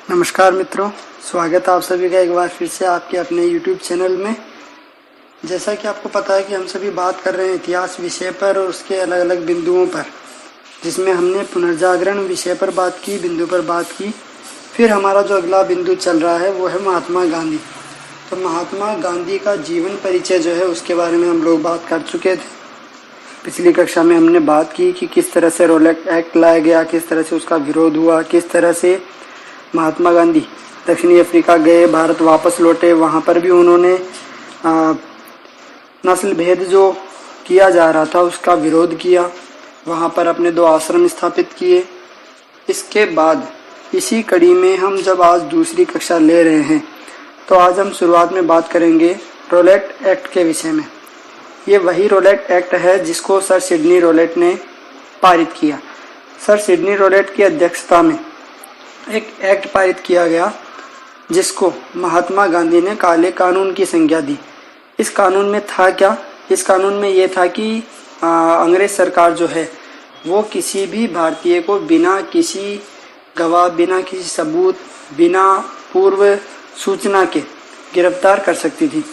नमस्कार मित्रों, स्वागत है आप सभी का एक बार फिर से आपके अपने YouTube चैनल में। जैसा कि आपको पता है कि हम सभी बात कर रहे हैं इतिहास विषय पर और उसके अलग अलग बिंदुओं पर, जिसमें हमने पुनर्जागरण विषय पर बात की, बिंदु पर बात की। फिर हमारा जो अगला बिंदु चल रहा है वो है महात्मा गांधी। तो महात्मा गांधी का जीवन परिचय जो है उसके बारे में हम लोग बात कर चुके थे। पिछली कक्षा में हमने बात की कि किस तरह से रोलेट एक्ट लाया गया, किस तरह से उसका विरोध हुआ, किस तरह से महात्मा गांधी दक्षिणी अफ्रीका गए, भारत वापस लौटे। वहाँ पर भी उन्होंने नस्ल भेद जो किया जा रहा था उसका विरोध किया, वहाँ पर अपने 2 आश्रम स्थापित किए। इसके बाद इसी कड़ी में हम जब आज दूसरी कक्षा ले रहे हैं तो आज हम शुरुआत में बात करेंगे रोलेट एक्ट के विषय में। ये वही रोलेट एक्ट है जिसको सर सिडनी रोलेट ने पारित किया। सर सिडनी रोलेट की अध्यक्षता में एक एक्ट पारित किया गया जिसको महात्मा गांधी ने काले कानून की संज्ञा दी। इस कानून में था क्या? इस कानून में ये था कि अंग्रेज सरकार जो है वो किसी भी भारतीय को बिना किसी गवाह, बिना किसी सबूत, बिना पूर्व सूचना के गिरफ्तार कर सकती थी।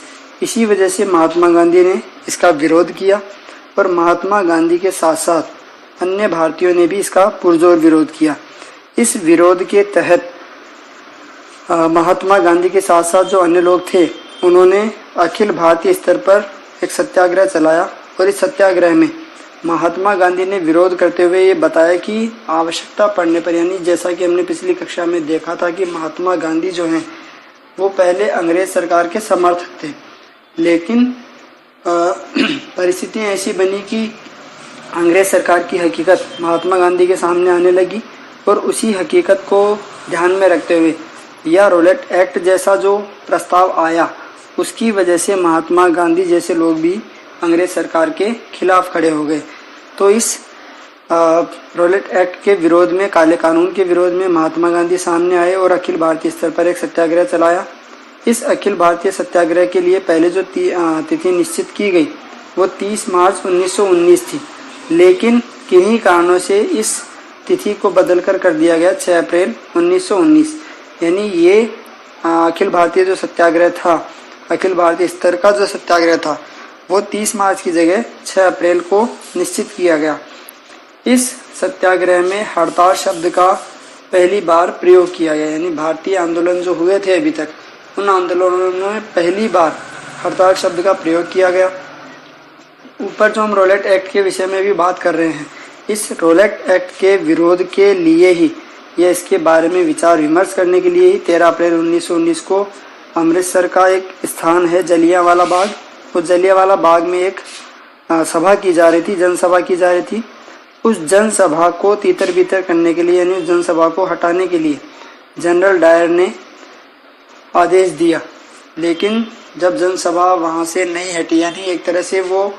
इसी वजह से महात्मा गांधी ने इसका विरोध किया और महात्मा गांधी के साथ साथ अन्य भारतीयों ने भी इसका पुरजोर विरोध किया। इस विरोध के तहत महात्मा गांधी के साथ साथ जो अन्य लोग थे उन्होंने अखिल भारतीय स्तर पर एक सत्याग्रह चलाया और इस सत्याग्रह में महात्मा गांधी ने विरोध करते हुए ये बताया कि आवश्यकता पड़ने पर, यानी जैसा कि हमने पिछली कक्षा में देखा था कि महात्मा गांधी जो हैं वो पहले अंग्रेज सरकार के समर्थक थे, लेकिन परिस्थितियाँ ऐसी बनी कि अंग्रेज सरकार की हकीकत महात्मा गांधी के सामने आने लगी और उसी हकीकत को ध्यान में रखते हुए या रोलेट एक्ट जैसा जो प्रस्ताव आया उसकी वजह से महात्मा गांधी जैसे लोग भी अंग्रेज सरकार के खिलाफ खड़े हो गए। तो इस रोलेट एक्ट के विरोध में, काले कानून के विरोध में महात्मा गांधी सामने आए और अखिल भारतीय स्तर पर एक सत्याग्रह चलाया। इस अखिल भारतीय सत्याग्रह के लिए पहले जो तिथि निश्चित की गई वो 30 मार्च 1919 थी, लेकिन किन्हीं कारणों से इस तिथि को बदलकर कर दिया गया 6 अप्रैल 1919। यानी ये अखिल भारतीय जो सत्याग्रह था, अखिल भारतीय स्तर का जो सत्याग्रह था वो 30 मार्च की जगह 6 अप्रैल को निश्चित किया गया। इस सत्याग्रह में हड़ताल शब्द का पहली बार प्रयोग किया गया, यानी भारतीय आंदोलन जो हुए थे अभी तक उन आंदोलनों में पहली बार हड़ताल शब्द का प्रयोग किया गया। ऊपर जो हम रोलेट एक्ट के विषय में भी बात कर रहे हैं, इस रोलेट एक्ट के विरोध के लिए ही या इसके बारे में विचार विमर्श करने के लिए ही 13 अप्रैल 1919 को अमृतसर का एक स्थान है जलियांवाला बाग, उस जलियांवाला बाग में एक सभा की जा रही थी, जनसभा की जा रही थी। उस जनसभा को तीतर बीतर करने के लिए, यानी उस जनसभा को हटाने के लिए जनरल डायर ने आदेश दिया, लेकिन जब जनसभा वहाँ से नहीं हटी, यानी एक तरह से वो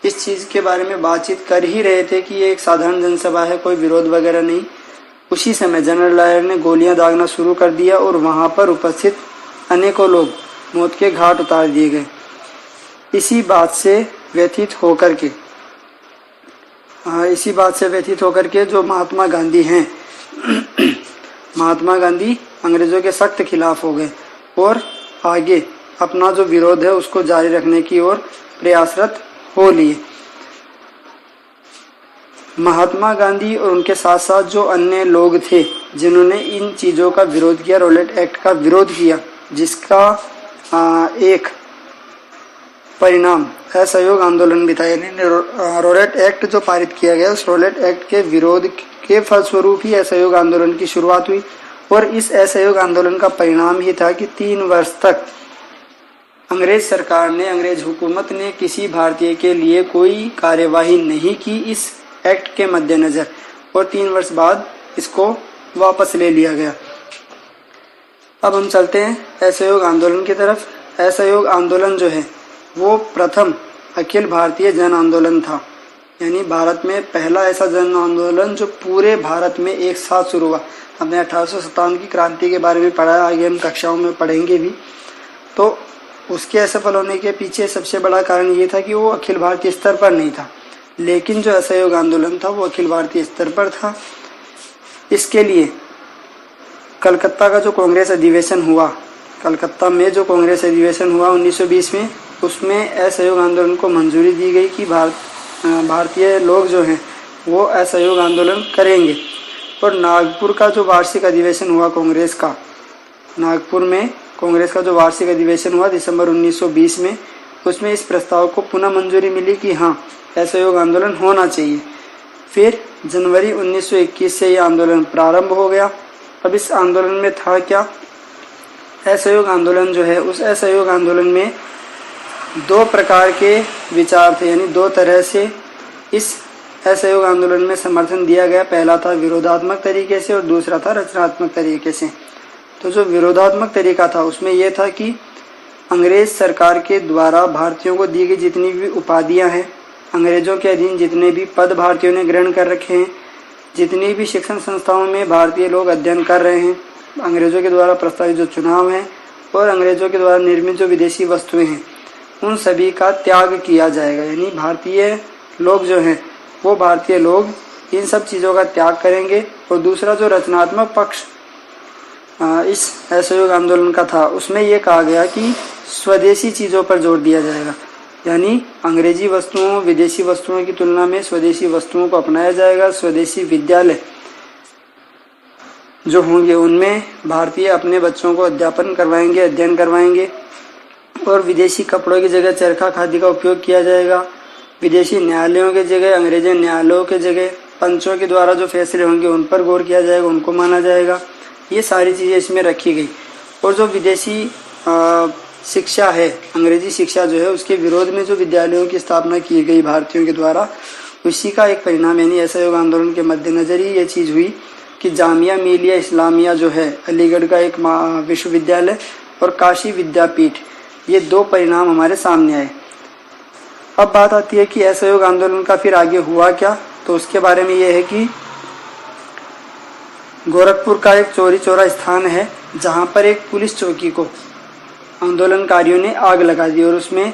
इस चीज़ के बारे में बातचीत कर ही रहे थे कि ये एक साधारण जनसभा है, कोई विरोध वगैरह नहीं, उसी समय जनरल डायर ने गोलियां दागना शुरू कर दिया और वहां पर उपस्थित अनेकों लोग मौत के घाट उतार दिए गए। इसी बात से व्यथित होकर के जो महात्मा गांधी हैं महात्मा गांधी अंग्रेजों के सख्त खिलाफ हो गए और आगे अपना जो विरोध है उसको जारी रखने की ओर प्रयासरत हो लिए। महात्मा गांधी और उनके साथ साथ जो अन्य लोग थे जिन्होंने इन चीज़ों का विरोध किया, रोलेट एक्ट का विरोध किया, जिसका एक परिणाम असहयोग आंदोलन भी था। यानी रोलेट एक्ट जो पारित किया गया उस रोलेट एक्ट के विरोध के फलस्वरूप ही असहयोग आंदोलन की शुरुआत हुई और इस असहयोग आंदोलन का परिणाम ही था कि 3 वर्ष तक अंग्रेज सरकार ने, अंग्रेज हुकूमत ने किसी भारतीय के लिए कोई कार्यवाही नहीं की इस एक्ट के मद्देनजर, और 3 वर्ष बाद इसको वापस ले लिया गया। अब हम चलते हैं असहयोग आंदोलन की तरफ। असहयोग आंदोलन जो है वो प्रथम अखिल भारतीय जन आंदोलन था, यानी भारत में पहला ऐसा जन आंदोलन जो पूरे भारत में एक साथ शुरू हुआ। हमने 1857 की क्रांति के बारे में पढ़ा, आगे हम कक्षाओं में पढ़ेंगे भी। तो उसके असफल होने के पीछे सबसे बड़ा कारण ये था कि वो अखिल भारतीय स्तर पर नहीं था, लेकिन जो असहयोग आंदोलन था वो अखिल भारतीय स्तर पर था। इसके लिए कलकत्ता का जो कांग्रेस अधिवेशन हुआ, कलकत्ता में जो कांग्रेस अधिवेशन हुआ 1920 में, उसमें असहयोग आंदोलन को मंजूरी दी गई कि भारतीय लोग जो हैं वो असहयोग आंदोलन करेंगे। और नागपुर का जो वार्षिक अधिवेशन हुआ कांग्रेस का, नागपुर में कांग्रेस का जो वार्षिक अधिवेशन हुआ दिसंबर 1920 में, उसमें इस प्रस्ताव को पुनः मंजूरी मिली कि हाँ, असहयोग आंदोलन होना चाहिए। फिर जनवरी 1921 से ये आंदोलन प्रारंभ हो गया। अब इस आंदोलन में था क्या, असहयोग आंदोलन जो है, उस असहयोग आंदोलन में दो प्रकार के विचार थे, यानी दो तरह से इस असहयोग आंदोलन में समर्थन दिया गया। पहला था विरोधात्मक तरीके से और दूसरा था रचनात्मक तरीके से। तो जो विरोधात्मक तरीका था उसमें यह था कि अंग्रेज सरकार के द्वारा भारतीयों को दी गई जितनी भी उपाधियां हैं, अंग्रेजों के अधीन जितने भी पद भारतीयों ने ग्रहण कर रखे हैं, जितनी भी शिक्षण संस्थाओं में भारतीय लोग अध्ययन कर रहे हैं, अंग्रेजों के द्वारा प्रस्तावित जो चुनाव हैं और अंग्रेजों के द्वारा निर्मित जो विदेशी वस्तुएं हैं, उन सभी का त्याग किया जाएगा। यानी भारतीय लोग जो हैं वो भारतीय लोग इन सब चीज़ों का त्याग करेंगे। और दूसरा जो रचनात्मक पक्ष इस असहयोग आंदोलन का था, उसमें यह कहा गया कि स्वदेशी चीज़ों पर जोर दिया जाएगा, यानी अंग्रेजी वस्तुओं विदेशी वस्तुओं की तुलना में स्वदेशी वस्तुओं को अपनाया जाएगा। स्वदेशी विद्यालय जो होंगे उनमें भारतीय अपने बच्चों को अध्यापन करवाएंगे, अध्ययन करवाएंगे। और विदेशी कपड़ों की जगह चरखा खादी का उपयोग किया जाएगा। विदेशी न्यायालयों के जगह अंग्रेजी न्यायालयों के जगह पंचों के द्वारा जो फैसले होंगे उन पर गौर किया जाएगा, उनको माना जाएगा। ये सारी चीज़ें इसमें रखी गई। और जो विदेशी शिक्षा है, अंग्रेजी शिक्षा जो है, उसके विरोध में जो विद्यालयों की स्थापना की गई भारतीयों के द्वारा, उसी का एक परिणाम यानी असहयोग आंदोलन के मद्देनजर ही ये चीज़ हुई कि जामिया मिलिया इस्लामिया जो है अलीगढ़ का एक विश्वविद्यालय और काशी विद्यापीठ, ये दो परिणाम हमारे सामने आए। अब बात आती है कि असहयोग आंदोलन का फिर आगे हुआ क्या, तो उसके बारे में ये है कि गोरखपुर का एक चौरी चौरा स्थान है जहाँ पर एक पुलिस चौकी को आंदोलनकारियों ने आग लगा दी और उसमें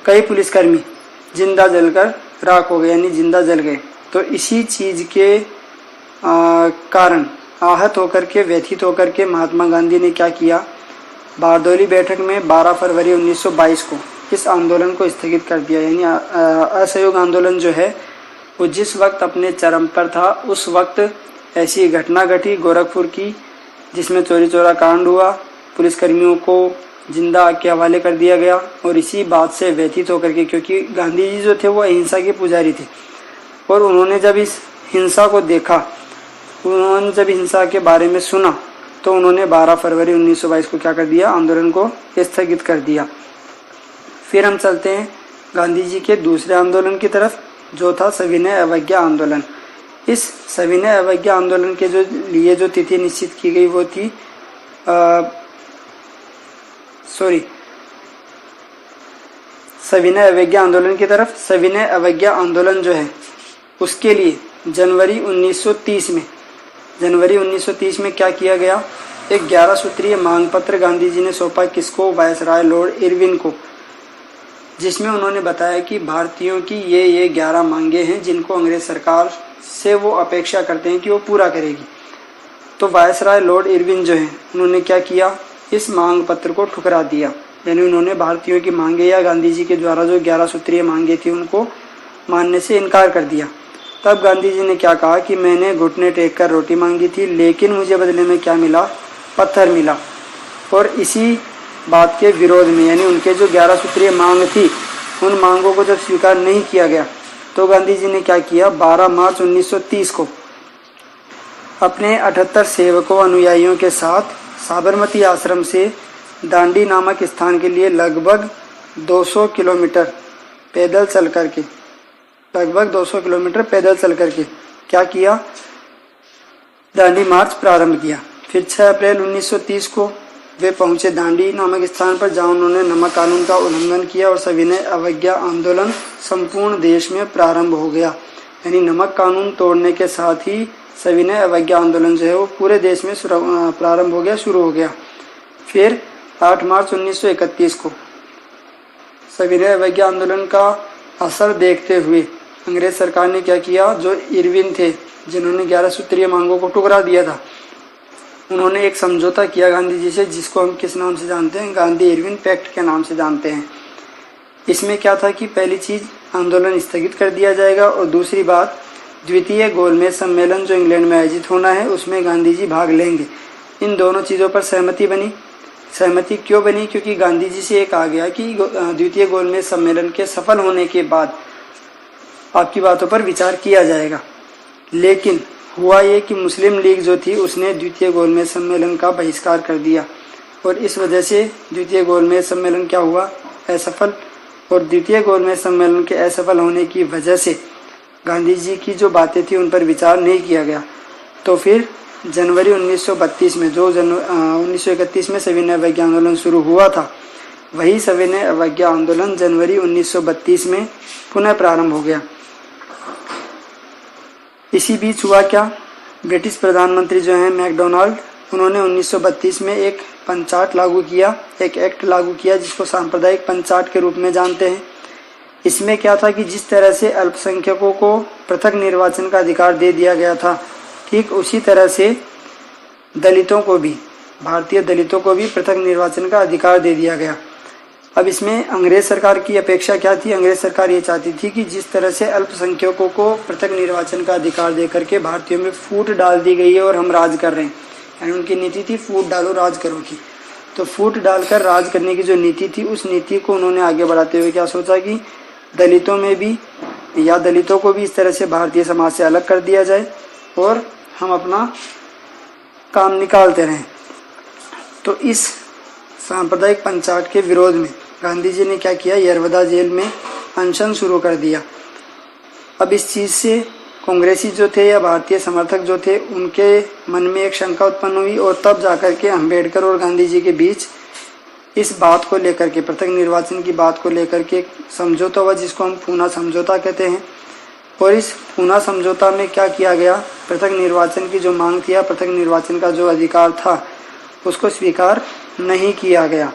कई पुलिसकर्मी जिंदा जलकर राख हो गए, यानी जिंदा जल गए। तो इसी चीज़ के कारण आहत होकर के, व्यथित होकर के महात्मा गांधी ने क्या किया, बारदौली बैठक में 12 फरवरी 1922 को इस आंदोलन को स्थगित कर दिया। यानी असहयोग आंदोलन जो है वो जिस वक्त अपने चरम पर था, उस वक्त ऐसी घटना घटी गोरखपुर की जिसमें चौरी चौरा कांड हुआ, पुलिसकर्मियों को जिंदा आग के हवाले कर दिया गया। और इसी बात से व्यथित होकर के, क्योंकि गांधी जी जो थे वो अहिंसा के पुजारी थे, और उन्होंने जब इस हिंसा को देखा, उन्होंने जब हिंसा के बारे में सुना, तो उन्होंने 12 फरवरी 1922 को क्या कर दिया, आंदोलन को स्थगित कर दिया। फिर हम चलते हैं गांधी जी के दूसरे आंदोलन की तरफ, जो था सविनय अवज्ञा आंदोलन। इस सविनय अवज्ञा आंदोलन के लिए जो तिथि निश्चित की गई वो थी सविनय अवज्ञा आंदोलन की तरफ, सविनय अवज्ञा आंदोलन जो है उसके लिए जनवरी 1930 में क्या किया गया, एक 11 सूत्रीय मांग पत्र गांधी जी ने सौंपा किसको, वायसराय लॉर्ड इरविन को, जिसमें उन्होंने बताया कि भारतीयों की ये 11 मांगे हैं जिनको अंग्रेज सरकार से वो अपेक्षा करते हैं कि वो पूरा करेगी। तो वायसराय लॉर्ड इरविन जो है उन्होंने क्या किया, इस मांग पत्र को ठुकरा दिया। यानी उन्होंने भारतीयों की मांगे या गांधी जी के द्वारा जो 11 सूत्रीय मांगे थी उनको मानने से इनकार कर दिया। तब गांधी जी ने क्या कहा कि मैंने घुटने टेक कर रोटी मांगी थी, लेकिन मुझे बदले में क्या मिला, पत्थर मिला। और इसी बात के विरोध में, यानी उनके जो 11 सूत्रीय मांग थी, उन मांगों को जब स्वीकार नहीं किया गया तो गांधी जी ने क्या किया, 12 मार्च 1930 को अपने 78 सेवकों अनुयायियों के साथ साबरमती आश्रम से दांडी नामक स्थान के लिए लगभग 200 किलोमीटर पैदल चल करके क्या किया, दांडी मार्च प्रारंभ किया। फिर 6 अप्रैल 1930 को वे पहुंचे दांडी नामक स्थान पर, जहां उन्होंने नमक कानून का उल्लंघन किया और सविनय अवज्ञा आंदोलन संपूर्ण देश में प्रारंभ हो गया। यानी नमक कानून तोड़ने के साथ ही सविनय अवज्ञा आंदोलन जो है वो पूरे देश में प्रारंभ हो गया, शुरू हो गया। फिर 8 मार्च 1931 को सविनय अवज्ञा आंदोलन का असर देखते हुए अंग्रेज सरकार ने क्या किया, जो इरविन थे जिन्होंने 11 सूत्रीय मांगों को ठुकरा दिया था, उन्होंने एक समझौता किया गांधी जी से, जिसको हम किस नाम से जानते हैं, गांधी इरविन पैक्ट के नाम से जानते हैं। इसमें क्या था कि पहली चीज़ आंदोलन स्थगित कर दिया जाएगा, और दूसरी बात द्वितीय गोलमेज सम्मेलन जो इंग्लैंड में आयोजित होना है उसमें गांधी जी भाग लेंगे। इन दोनों चीज़ों पर सहमति बनी। सहमति क्यों बनी? क्योंकि गांधी जी से एक आ गया कि द्वितीय गोलमेज सम्मेलन के सफल होने के बाद आपकी बातों पर विचार किया जाएगा। लेकिन हुआ ये कि मुस्लिम लीग जो थी उसने द्वितीय गोलमेज सम्मेलन का बहिष्कार कर दिया, और इस वजह से द्वितीय गोलमेज सम्मेलन क्या हुआ? असफल। और द्वितीय गोलमेज सम्मेलन के असफल होने की वजह से गांधी जी की जो बातें थी उन पर विचार नहीं किया गया। तो फिर जनवरी 1932 में, जो 1931 में सविनय अवज्ञा आंदोलन शुरू हुआ था, वही सविनय अवज्ञा आंदोलन जनवरी 1932 में पुनः प्रारंभ हो गया। इसी बीच हुआ क्या? ब्रिटिश प्रधानमंत्री जो हैं मैकडोनाल्ड, उन्होंने 1932 में एक पंचाट लागू किया, एक एक्ट लागू किया जिसको सांप्रदायिक पंचाट के रूप में जानते हैं। इसमें क्या था कि जिस तरह से अल्पसंख्यकों को पृथक निर्वाचन का अधिकार दे दिया गया था, ठीक उसी तरह से दलितों को भी, भारतीय दलितों को भी पृथक निर्वाचन का अधिकार दे दिया गया। अब इसमें अंग्रेज सरकार की अपेक्षा क्या थी? अंग्रेज सरकार ये चाहती थी कि जिस तरह से अल्पसंख्यकों को पृथक निर्वाचन का अधिकार देकर के भारतीयों में फूट डाल दी गई है और हम राज कर रहे हैं, यानी उनकी नीति थी फूट डालो राज करो की। तो फूट डालकर राज करने की जो नीति थी, उस नीति को उन्होंने आगे बढ़ाते हुए क्या सोचा कि दलितों में भी, या दलितों को भी इस तरह से भारतीय समाज से अलग कर दिया जाए और हम अपना काम निकालते रहें। तो इस सांप्रदायिक पंचाट के विरोध में गांधी जी ने क्या किया? यरवदा जेल में अनशन शुरू कर दिया। अब इस चीज़ से कांग्रेसी जो थे या भारतीय समर्थक जो थे, उनके मन में एक शंका उत्पन्न हुई, और तब जाकर के अम्बेडकर और गांधी जी के बीच इस बात को लेकर के, पृथक निर्वाचन की बात को लेकर के समझौता हुआ, जिसको हम पूना समझौता कहते हैं। और इस पूना समझौता में क्या किया गया? पृथक निर्वाचन की जो मांग थी या पृथक निर्वाचन का जो अधिकार था उसको स्वीकार नहीं किया गया।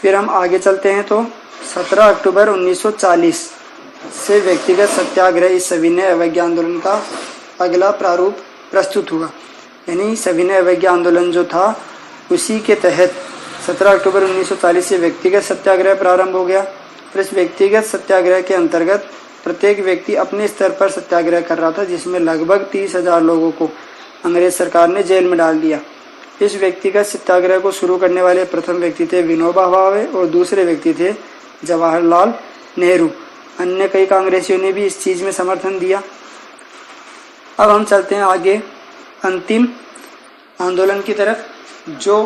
फिर हम आगे चलते हैं तो 17 अक्टूबर 1940 से व्यक्तिगत सत्याग्रह इस सविनय अवज्ञा आंदोलन का अगला प्रारूप प्रस्तुत हुआ। यानी सविनय अवज्ञा आंदोलन जो था उसी के तहत 17 अक्टूबर 1940 से व्यक्तिगत सत्याग्रह प्रारंभ हो गया। और इस व्यक्तिगत सत्याग्रह के अंतर्गत प्रत्येक व्यक्ति अपने स्तर पर सत्याग्रह कर रहा था, जिसमें लगभग 30,000 लोगों को अंग्रेज सरकार ने जेल में डाल दिया। इस व्यक्तिगत सत्याग्रह को शुरू करने वाले प्रथम व्यक्ति थे विनोबा भावे और दूसरे व्यक्ति थे जवाहरलाल नेहरू। अन्य कई कांग्रेसियों ने भी इस चीज़ में समर्थन दिया। अब हम चलते हैं आगे अंतिम आंदोलन की तरफ, जो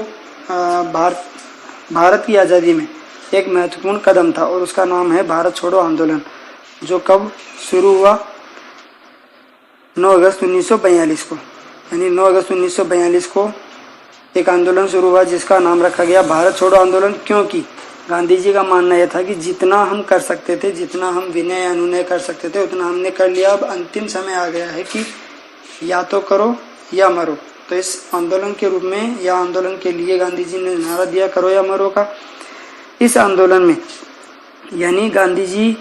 भारत की आज़ादी में एक महत्वपूर्ण कदम था, और उसका नाम है भारत छोड़ो आंदोलन, जो कब शुरू हुआ? 9 अगस्त 1942 को। यानी 9 अगस्त 1942 को एक आंदोलन शुरू हुआ जिसका नाम रखा गया भारत छोड़ो आंदोलन, क्योंकि गांधी जी का मानना यह था कि जितना हम कर सकते थे, जितना हम विनय अनुनय कर सकते थे, उतना हमने कर लिया। अब अंतिम समय आ गया है कि या तो करो या मरो। तो इस आंदोलन के रूप में या आंदोलन के लिए गांधी जी ने नारा दिया करो या मरो का। इस आंदोलन में यानी गांधी जी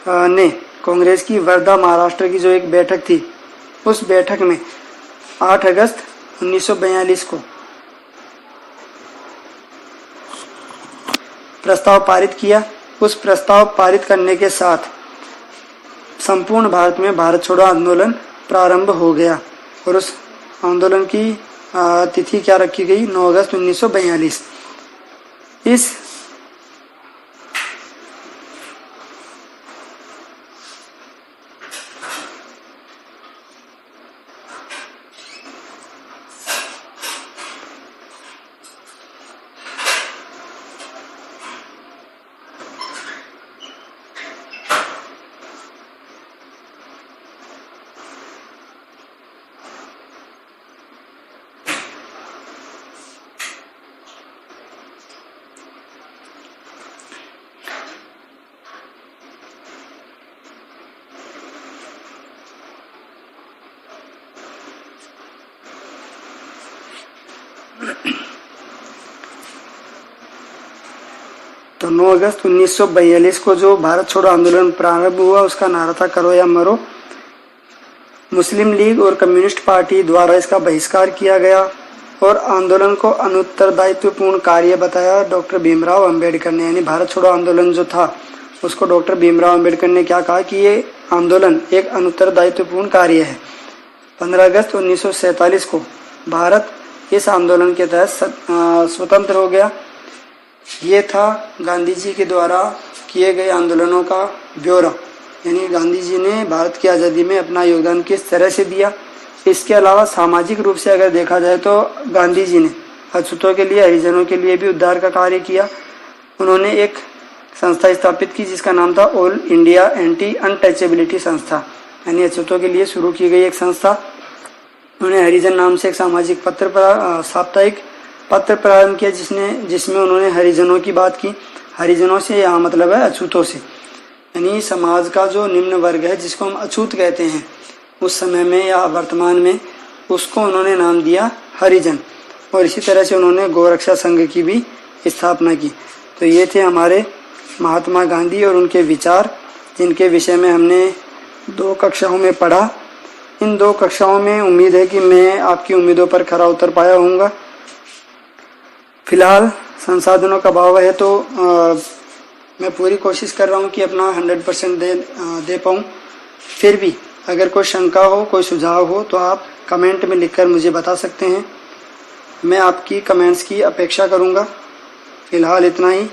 ने कांग्रेस की वर्धा महाराष्ट्र की जो एक बैठक थी, उस बैठक में 8 अगस्त 1942 को प्रस्ताव पारित किया। उस प्रस्ताव पारित करने के साथ संपूर्ण भारत में भारत छोड़ो आंदोलन प्रारंभ हो गया, और उस आंदोलन की तिथि क्या रखी गई? 9 अगस्त 1942। इस तो 9 अगस्त 1942 को जो भारत छोड़ो आंदोलन प्रारंभ हुआ उसका नारा था करो या मरो। मुस्लिम लीग और कम्युनिस्ट पार्टी द्वारा इसका बहिष्कार किया गया और आंदोलन को अनुत्तरदायित्वपूर्ण कार्य बताया डॉक्टर भीमराव अंबेडकर ने। यानी भारत छोड़ो आंदोलन जो था उसको डॉक्टर भीमराव अंबेडकर ने क्या कहा कि ये आंदोलन एक अनुत्तरदायित्वपूर्ण कार्य है। 15 अगस्त 1947 को भारत इस आंदोलन के तहत स्वतंत्र हो गया। ये था गांधी जी के द्वारा किए गए आंदोलनों का ब्यौरा, यानी गांधी जी ने भारत की आज़ादी में अपना योगदान किस तरह से दिया। इसके अलावा सामाजिक रूप से अगर देखा जाए तो गांधी जी ने अछूतों के लिए, हरिजनों के लिए भी उद्धार का कार्य किया। उन्होंने एक संस्था स्थापित की जिसका नाम था ऑल इंडिया एंटी अनटचेबिलिटी संस्था, यानी अछूतों के लिए शुरू की गई एक संस्था। उन्होंने हरिजन नाम से एक सामाजिक साप्ताहिक पत्र प्रारंभ किया जिसमें उन्होंने हरिजनों की बात की। हरिजनों से यहाँ मतलब है अछूतों से, यानी समाज का जो निम्न वर्ग है जिसको हम अछूत कहते हैं उस समय में या वर्तमान में, उसको उन्होंने नाम दिया हरिजन। और इसी तरह से उन्होंने गौरक्षा संघ की भी स्थापना की। तो ये थे हमारे महात्मा गांधी और उनके विचार, जिनके विषय में हमने 2 कक्षाओं में पढ़ा। इन 2 कक्षाओं में उम्मीद है कि मैं आपकी उम्मीदों पर खरा उतर पाया हूँगा। फिलहाल संसाधनों का अभाव है तो मैं पूरी कोशिश कर रहा हूँ कि अपना 100% दे पाऊँ। फिर भी अगर कोई शंका हो, कोई सुझाव हो तो आप कमेंट में लिखकर मुझे बता सकते हैं। मैं आपकी कमेंट्स की अपेक्षा करूँगा। फिलहाल इतना ही,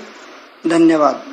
धन्यवाद।